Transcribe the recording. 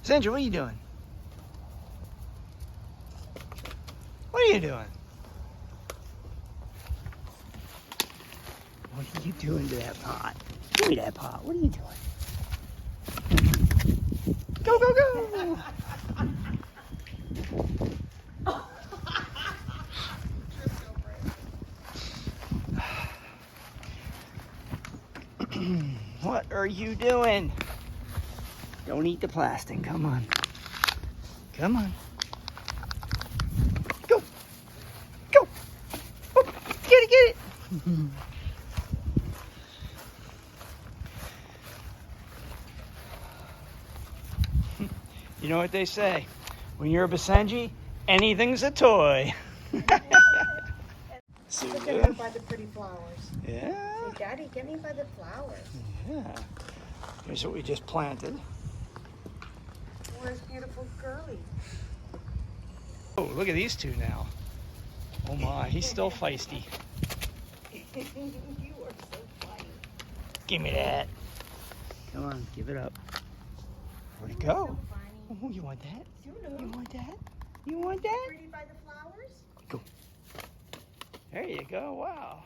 Sandra, what are you doing? What are you doing? What are you doing to that pot? Give me that pot. What are you doing? Go, go, go! What are you doing? Don't eat the plastic. Come on. Come on. Go. Go. Oh, get it, get it. You know what they say? When you're a Basenji, anything's a toy. See, Look at her by the pretty flowers. Yeah. Say, Daddy, get me by the flowers. Yeah. Here's what we just planted. Where's beautiful girly? Oh, look at these two now. Oh my, he's still feisty. You are so funny. Give me that. Come on, give it up. Where'd it go? Oh, you want that? You want that? You want that? Pretty by the flowers? Go. There you go. Wow.